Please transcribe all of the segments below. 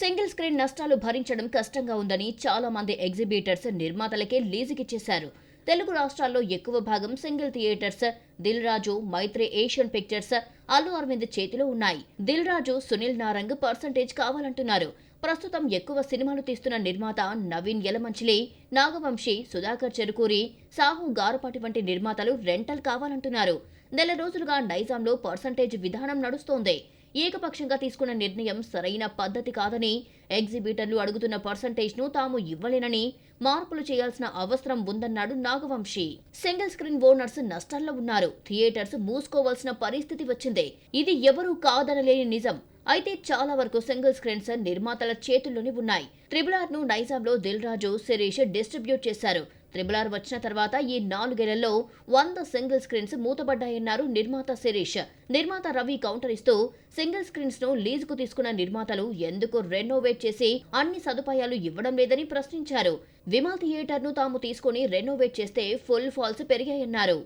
Single screen నష్టాలు భరించడం కష్టంగా ఉందని చాలా మంది ఎగ్జిబిటర్స్ నిర్మాతలకే లీజుకిచ్చేశారు. తెలుగు రాష్ట్రాల్లో ఎక్కువ భాగం సింగిల్ థియేటర్స్ దిల్ రాజు, మైత్రి ఏషియన్ పిక్చర్స్, అల్లు అరవింద్ చేతిలో ఉన్నాయి. దిల్ రాజు, సునీల్ నారంగ్ పర్సంటేజ్ కావాలంటున్నారు. ప్రస్తుతం ఎక్కువ సినిమాలు తీస్తున్న నిర్మాత నవీన్ యలమంచిలి, నాగవంశి, సుధాకర్ చెరుకూరి, సాహు గారపాటి వంటి నిర్మాతలు రెంటల్ కావాలంటున్నారు. నెల రోజులుగా నైజాంలో పర్సంటేజ్ విధానం నడుస్తోంది. ఏకపక్షంగా తీసుకున్న నిర్ణయం సరైన పద్ధతి కాదని, ఎగ్జిబిటర్లు అడుగుతున్న పర్సంటేజ్ను తాము ఇవ్వలేనని, మార్పులు చేయాల్సిన అవసరం ఉందన్నాడు నాగవంశి. సింగిల్ స్క్రీన్ ఓనర్స్ నష్టాల్లో ఉన్నారు. థియేటర్స్ మూసుకోవాల్సిన పరిస్థితి వచ్చింది. ఇది ఎవరూ కాదనలేని నిజం. అయితే చాలా వరకు సింగిల్ స్క్రీన్స్ నిర్మాతల చేతుల్లోనే ఉన్నాయి. RRR ను నైజాంలో దిల్ రాజు, శిరీష్ డిస్ట్రిబ్యూట్ చేశారు. RRR వచ్చిన తర్వాత ఈ 4 ఏళ్లలో 100 సింగిల్ స్క్రీన్స్ మూతపడ్డాయన్నారు నిర్మాత శిరీష్. నిర్మాత రవి కౌంటర్ ఇస్తూ, సింగిల్ స్క్రీన్స్ ను లీజుకు తీసుకున్న నిర్మాతలు ఎందుకు రెనోవేట్ చేసి అన్ని సదుపాయాలు ఇవ్వడం లేదని ప్రశ్నించారు. విమల్ థియేటర్ ను తాము తీసుకుని రెనోవేట్ చేస్తే ఫుల్ ఫాల్స్ పెరిగాయన్నారు.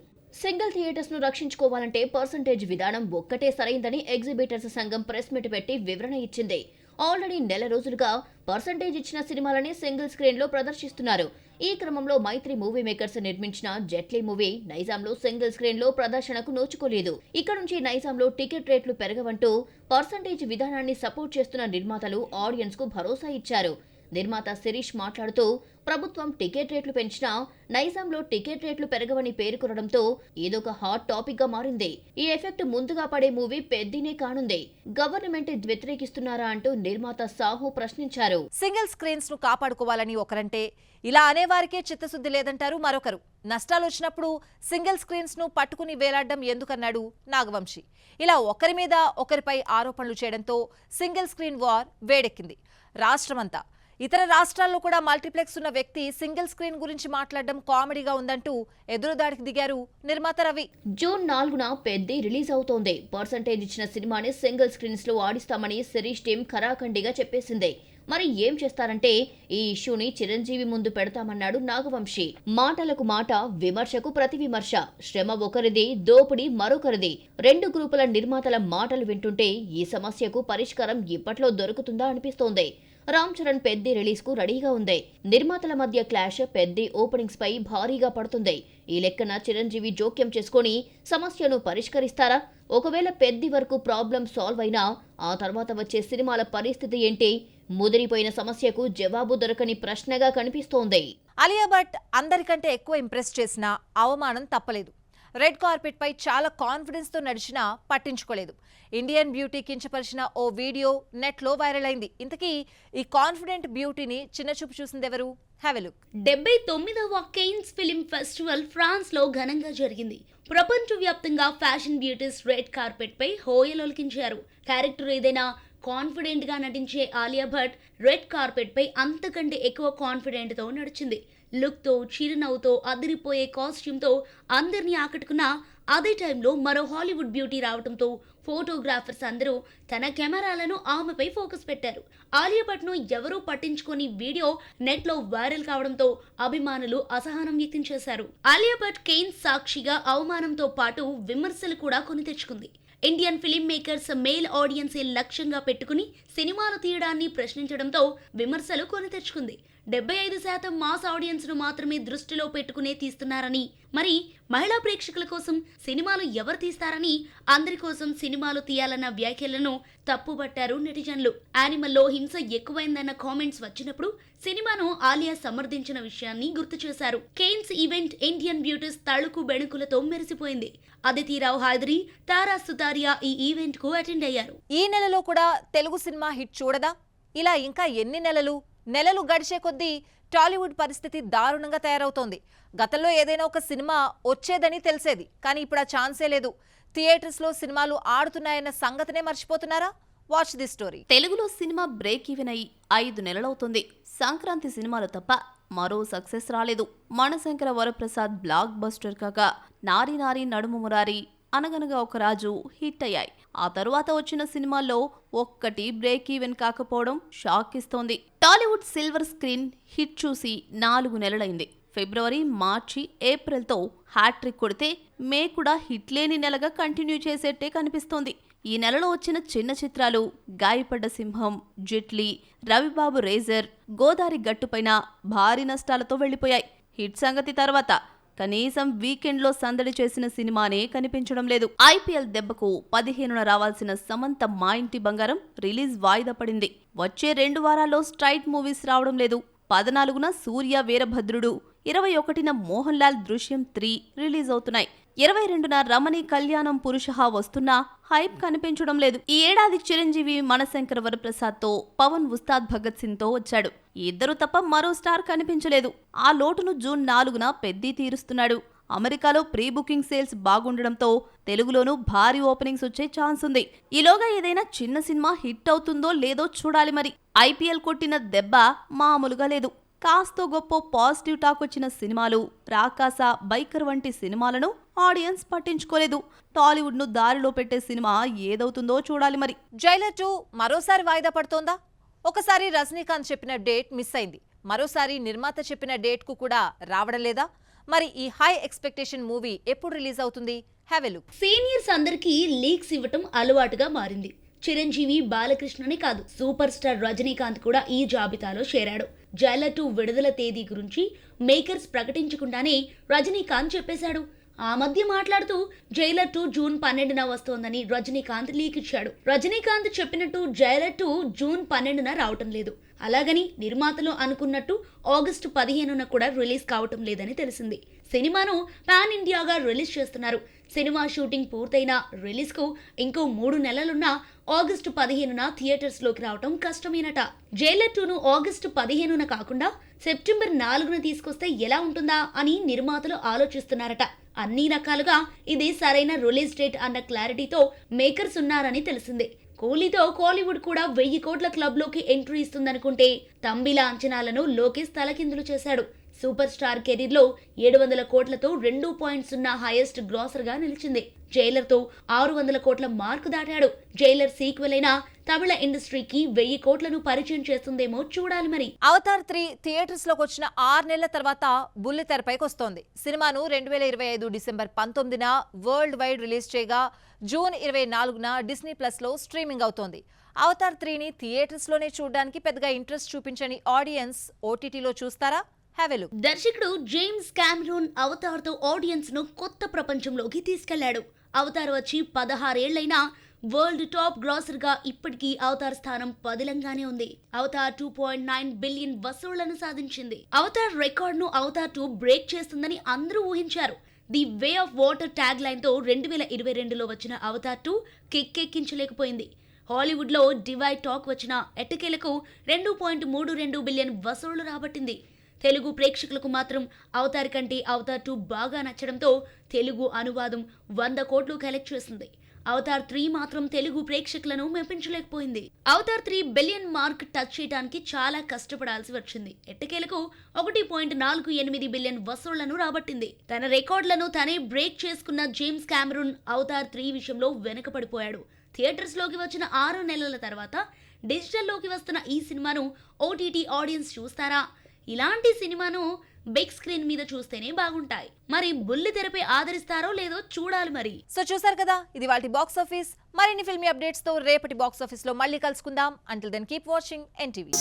సింగిల్ థియేటర్స్ ను రక్షించుకోవాలంటే పర్సంటేజ్ విధానం ఒక్కటే సరైందని ఎగ్జిబిటర్స్ సంఘం ప్రెస్ మీట్ పెట్టి వివరణ ఇచ్చింది. ఆల్రెడీ నెల రోజులుగా పర్సంటేజ్ ఇచ్చిన సినిమాలని సింగిల్ స్క్రీన్ లో ప్రదర్శిస్తున్నారు. ఈ క్రమంలో మైత్రి మూవీ మేకర్స్ నిర్మించిన జెట్లీ మూవీ నైజాంలో సింగిల్ స్క్రీన్ లో ప్రదర్శనకు నోచుకోలేదు. ఇక్కడ నుంచి నైజాంలో టికెట్ రేట్లు పెరగవంటూ పర్సంటేజ్ విధానాన్ని సపోర్ట్ చేస్తున్న నిర్మాతలు ఆడియన్స్ కు భరోసా ఇచ్చారు. నిర్మాత శిరీష్ మాట్లాడుతూ, ప్రభుత్వం టికెట్ రేట్లు పెంచినా నైజాంలో టికెట్ రేట్లు పెరగవని పేర్కొనడంతో ఇదొక హాట్ టాపిక్ గా మారింది. ఈ ఎఫెక్ట్ ముందుగా పడే మూవీ పెద్దినే కానుంది. గవర్నమెంట్ వ్యతిరేకిస్తున్నారా అంటూ నిర్మాత సాహు ప్రశ్నించారు. సింగిల్ స్క్రీన్స్ ను కాపాడుకోవాలని ఒకరంటే, ఇలా అనేవారికే చిత్తశుద్ధి లేదంటారు మరొకరు. నష్టాలు వచ్చినప్పుడు సింగిల్ స్క్రీన్స్ ను పట్టుకుని వేలాడడం ఎందుకన్నాడు నాగవంశి. ఇలా ఒకరి మీద ఒకరిపై ఆరోపణలు చేయడంతో సింగిల్ స్క్రీన్ వార్ వేడెక్కింది రాష్ట్రమంతా. ఇతర రాష్ట్రాల్లో కూడా మల్టీప్లెక్స్ ఉన్న వ్యక్తి సింగిల్ స్క్రీన్ గురించి మాట్లాడడం కామెడీగా ఉందంటూ ఎదురుదాడికి దిగారు నిర్మాత రవి. జూన్ 4న పెద్ది రిలీజ్ అవుతోంది. పర్సంటేజ్ ఇచ్చిన సినిమాని సింగిల్ స్క్రీన్స్ లో ఆడిస్తామని శిరీష్ టీం ఖరాఖండిగా చెప్పేసింది. మరి ఏం చేస్తారంటే ఈ ఇష్యూని చిరంజీవి ముందు పెడతామన్నాడు నాగవంశి. మాటలకు మాట, విమర్శకు ప్రతి విమర్శ. శ్రమ ఒకరిది, దోపిడీ మరొకరిది. 2 గ్రూపుల నిర్మాతల మాటలు వింటుంటే ఈ సమస్యకు పరిష్కారం ఇప్పట్లో దొరుకుతుందా అనిపిస్తోంది. రామ్ చరణ్ పెద్ది రిలీజ్ కు రెడీగా ఉంది. నిర్మాతల మధ్య క్లాష్ పెద్ది ఓపెనింగ్స్ పై భారీగా పడుతుంది. ఈ లెక్కన చిరంజీవి జోక్యం చేసుకుని సమస్యను పరిష్కరిస్తారా? ఒకవేళ పెద్ది వరకు ప్రాబ్లం సాల్వ్ అయినా ఆ తర్వాత వచ్చే సినిమాల పరిస్థితి ఏంటి? ముదిరిపోయిన సమస్యకు జవాబు దొరకని ప్రశ్నగా కనిపిస్తోంది. అలియా భట్ అందరికంటే ఎక్కువ ఇంప్రెస్ చేసిన అవమానం తప్పలేదు. రెడ్ కార్పెట్ పై చాలా కాన్ఫిడెన్స్ తో నడిచినా పట్టించుకోలేదు. ఇండియన్ బ్యూటీ కించపరిచిన ఓ వీడియో నెట్ లో వైరల్ అయింది. ఇంతకీ ఈ కాన్ఫిడెంట్ బ్యూటీని చిన్నచూపు చూసిందెవరు? Have a look. 79వ కేన్స్ ఫిలిం ఫెస్టివల్ ఫ్రాన్స్ లో ఘనంగా జరిగింది. ప్రపంచవ్యాప్తంగా ఫ్యాషన్ బ్యూటీస్ రెడ్ కార్పెట్ పై హోయలొలికించారు. క్యారెక్టర్ ఏదైనా కాన్ఫిడెంట్ గా నటించే ఆలియా భట్ రెడ్ కార్పెట్ పై అంతకంటే ఎక్కువ కాన్ఫిడెంట్ తో నడిచింది. లుక్ తో, చిరునవ్వుతో, అదిరిపోయే కాస్ట్యూమ్ తో అందరినీ ఆకట్టుకున్న అదే టైంలో మరో హాలీవుడ్ బ్యూటీ రావడంతో ఫోటోగ్రాఫర్స్ అందరూ తన కెమెరాలను ఆమెపై ఫోకస్ పెట్టారు. ఆలియా భట్ ను ఎవరూ పట్టించుకొని వీడియో నెట్ లో వైరల్ కావడంతో అభిమానులు అసహనం వ్యక్తం చేశారు. ఆలియా భట్ కేన్స్ సాక్షిగా అవమానంతో పాటు విమర్శలు కూడా కొని తెచ్చుకుంది. ఇండియన్ ఫిల్మ్ మేకర్స్ మేల్ ఆడియన్సే లక్ష్యంగా పెట్టుకుని సినిమాలు తీయడాన్ని ప్రశ్నించడంతో విమర్శలు కొని తెచ్చుకుంది. 75% మాస్ ఆడియన్స్ ను మాత్రమే దృష్టిలో పెట్టుకునే తీస్తున్నారని, మరి మహిళా ప్రేక్షకుల కోసం సినిమాలు ఎవరు తీస్తారని, అందరి కోసం సినిమాలు తీయాలన్న వ్యాఖ్యలను తప్పుబట్టారు నెటిజన్లు. యానిమల్లో హింస ఎక్కువైందన్న కామెంట్స్ వచ్చినప్పుడు సినిమాను ఆలియా సమర్థించిన విషయాన్ని గుర్తు చేశారు. కేన్స్ ఈవెంట్ ఇండియన్ బ్యూటీస్ తళుకు బెణుకులతో మెరిసిపోయింది. అదితిరావు హైదరి, తారా సుతారియా ఈ ఈవెంట్ కు అటెండ్ అయ్యారు. ఈ నెలలో కూడా తెలుగు సినిమా హిట్ చూడదా? ఇలా ఇంకా ఎన్ని నెలలు గడిచే కొద్దీ టాలీవుడ్ పరిస్థితి దారుణంగా తయారవుతోంది. గతంలో ఏదైనా ఒక సినిమా వచ్చేదని తెలిసేది, కానీ ఇప్పుడు ఆ ఛాన్సే లేదు. థియేటర్స్ లో సినిమాలు ఆడుతున్నాయన్న సంగతినే మర్చిపోతున్నారా? Watch the story. తెలుగులో సినిమా బ్రేక్ ఈవెన్ అయ్యి 5 నెలలవుతుంది. సంక్రాంతి సినిమాలు తప్ప మరో సక్సెస్ రాలేదు. మనశంకర వరప్రసాద్ బ్లాక్ బస్టర్ కాగా నారీ నారీ నడుము మురారి, అనగనగా ఒక రాజు హిట్ అయ్యాయి. ఆ తరువాత వచ్చిన సినిమాల్లో ఒక్కటి బ్రేక్ ఈవెన్ కాకపోవడం షాక్ ఇస్తోంది. టాలీవుడ్ సిల్వర్ స్క్రీన్ హిట్ చూసి 4 నెలలైంది. ఫిబ్రవరి, మార్చి, ఏప్రిల్తో హ్యాట్రిక్ కొడితే మే కూడా హిట్ లేని నెలగా కంటిన్యూ చేసేట్టే కనిపిస్తోంది. ఈ నెలలో వచ్చిన చిన్న చిత్రాలు గాయపడ్డ సింహం, జిట్లీ, రవిబాబు రేజర్, గోదారి గట్టుపైన భారీ నష్టాలతో వెళ్లిపోయాయి. హిట్ సంగతి తర్వాత కనీసం వీకెండ్లో సందడి చేసిన సినిమానే కనిపించడం లేదు. ఐపీఎల్ దెబ్బకు 15న రావాల్సిన సమంత మా ఇంటి బంగారం రిలీజ్ వాయిదా పడింది. వచ్చే 2 వారాల్లో స్ట్రైట్ మూవీస్ రావడం లేదు. 14న సూర్య వీరభద్రుడు, 21న మోహన్ లాల్ దృశ్యం 3 రిలీజ్ అవుతున్నాయి. 22న రమణి కళ్యాణం పురుషహ వస్తున్నా హైప్ కనిపించడం లేదు. ఈ ఏడాది చిరంజీవి మనశంకర వరప్రసాద్తో, పవన్ ఉస్తాద్ భగత్ సింగ్తో వచ్చాడు. ఈ ఇద్దరు తప్ప మరో స్టార్ కనిపించలేదు. ఆ లోటును జూన్ 4న పెద్ది తీరుస్తున్నాడు. అమెరికాలో ప్రీ బుకింగ్ సేల్స్ బాగుండడంతో తెలుగులోనూ భారీ ఓపెనింగ్స్ వచ్చే ఛాన్స్ ఉంది. ఈలోగా ఏదైనా చిన్న సినిమా హిట్ అవుతుందో లేదో చూడాలి మరి. ఐపీఎల్ కొట్టిన దెబ్బ మామూలుగా లేదు. కాస్తో గొప్ప పాజిటివ్ టాక్ వచ్చిన సినిమాలు, రాకాస, బైకర్ వంటి సినిమాలను ఆడియన్స్ పట్టించుకోలేదు. టాలీవుడ్ ను దారిలో పెట్టే సినిమా ఏదవుతుందో చూడాలి మరి. జైలర్ 2 మరోసారి వాయిదా పడుతోందా? ఒకసారి రజనీకాంత్ చెప్పిన డేట్ మిస్ అయింది. మరోసారి నిర్మాత చెప్పిన డేట్ కు కూడా రావడం లేదా? మరి ఈ హై ఎక్స్పెక్టేషన్ మూవీ ఎప్పుడు రిలీజ్ అవుతుంది? Have a look. సీనియర్స్ అందరికీ లీక్స్ ఇవ్వటం అలవాటుగా మారింది. చిరంజీవి, బాలకృష్ణనే కాదు, సూపర్ స్టార్ రజనీకాంత్ కూడా ఈ జాబితాలో చేరాడు. జైలర్ 2 విడుదల తేదీ గురించి మేకర్స్ ప్రకటించకుండానే రజనీకాంత్ చెప్పేశాడు. ఆ మధ్య మాట్లాడుతూ జైలర్ 2 జూన్ 12న వస్తోందని రజనీకాంత్ లీక్ ఇచ్చాడు. రజనీకాంత్ చెప్పినట్టు జైలర్ 2 జూన్ 12న రావటం లేదు. అలాగని నిర్మాతలు అనుకున్నట్టు ఆగస్టు 15న కూడా రిలీజ్ కావటం లేదని తెలిసింది. సినిమాను పాన్ ఇండియాగా రిలీజ్ చేస్తున్నారు. సినిమా షూటింగ్ పూర్తయిన రిలీజ్ కు ఇంకో 3 నెలలున్నా ఆగస్టు 15న థియేటర్స్ లోకి రావటం కష్టమేనట. జైలర్ 2ను ఆగస్టు 15న కాకుండా సెప్టెంబర్ 4న తీసుకొస్తే ఎలా ఉంటుందా అని నిర్మాతలు ఆలోచిస్తున్నారట. అన్ని రకాలుగా ఇది సరైన రిలీజ్ డేట్ అన్న క్లారిటీతో మేకర్స్ ఉన్నారని తెలిసింది. కూలీతో కోలీవుడ్ కూడా 1000 కోట్ల క్లబ్ లోకి ఎంట్రీ ఇస్తుందనుకుంటే తంబిల అంచనాలను లోకేష్ తలకిందులు చేశాడు. సూపర్ స్టార్ కెరీర్ లో 700 కోట్లతో 2.0 హైయెస్ట్ గ్రాసర్ గా నిలిచింది. జైలర్ తో 600 కోట్ల మార్కు దాటాడు. జైలర్ సీక్వెల్ అయిన తమిళ ఇండస్ట్రీకి 1000 కోట్లను పరిచయం చేస్తుందేమో చూడాలి మరి. అవతార్ 3 థియేటర్స్ లోకి వచ్చిన 6 నెలల తర్వాత బుల్లితెరపైకి వస్తోంది. సినిమాను 2025 డిసెంబర్ 19న వరల్డ్ వైడ్ రిలీజ్ చేయగా జూన్ 24న డిస్నీ ప్లస్ లో స్ట్రీమింగ్ అవుతోంది. అవతార్ 3ని థియేటర్స్ లోనే చూడడానికి పెద్దగా ఇంట్రెస్ట్ చూపించని ఆడియన్స్ ఓటీటీలో చూస్తారా? Have a look. దర్శకుడు జేమ్స్ కామెరూన్ అవతార్ తో ఆడియన్స్ ను కొత్త ప్రపంచంలోకి తీసుకెళ్లాడు. అవతార్ వచ్చి 16 ఏళ్లైనా వరల్డ్ టాప్ గ్రాసర్ గా ఇప్పటికీ అవతార్ స్థానం పదిలంగానే ఉంది. అవతార్ 2.9 బిలియన్ వసూళ్లను సాధించింది. అవతార్ రికార్డ్ ను అవతార్ 2 బ్రేక్ చేస్తుందని అందరూ ఊహించారు. The way of water tag line తో 2022లో వచ్చిన అవతార్ 2 కెక్కెక్కించలేకపోయింది. హాలీవుడ్ లో డివైడ్ టాక్ వచ్చిన ఎట్టకేలకు 2.32 బిలియన్ వసూళ్లు రాబట్టింది. తెలుగు ప్రేక్షకులకు మాత్రం అవతార్ కంటే అవతార్ 2 బాగా నచ్చడంతో తెలుగు అనువాదం 100 కోట్లు కలెక్ట్ చేసింది. అవతార్ 3 మాత్రం తెలుగు ప్రేక్షకులను మెప్పించలేకపోయింది. అవతార్ 3 బిలియన్ మార్క్ టచ్ చేయడానికి చాలా కష్టపడాల్సి వచ్చింది. ఎట్టకేలకు 1.48 బిలియన్ వసూళ్లను రాబట్టింది. తన రికార్డులను తనే బ్రేక్ చేసుకున్న జేమ్స్ కామెరూన్ అవతార్ 3 విషయంలో వెనకపడిపోయాడు. థియేటర్స్ లోకి వచ్చిన 6 నెలల తర్వాత డిజిటల్లోకి వస్తున్న ఈ సినిమాను ఓటీటీ ఆడియన్స్ చూస్తారా? ఇలాంటి సినిమాను బిగ్ స్క్రీన్ మీద చూస్తేనే బాగుంటాయి. మరి బుల్లి తెరపై ఆదరిస్తారో లేదో చూడాలి మరి. సో చూసారు కదా, ఇది వాటి బాక్స్ ఆఫీస్. మరిన్ని ఫిల్మీ అప్డేట్స్ తో రేపటి బాక్స్ ఆఫీస్ లో మళ్ళీ కలుసుకుందాం. Until then keep watching NTV.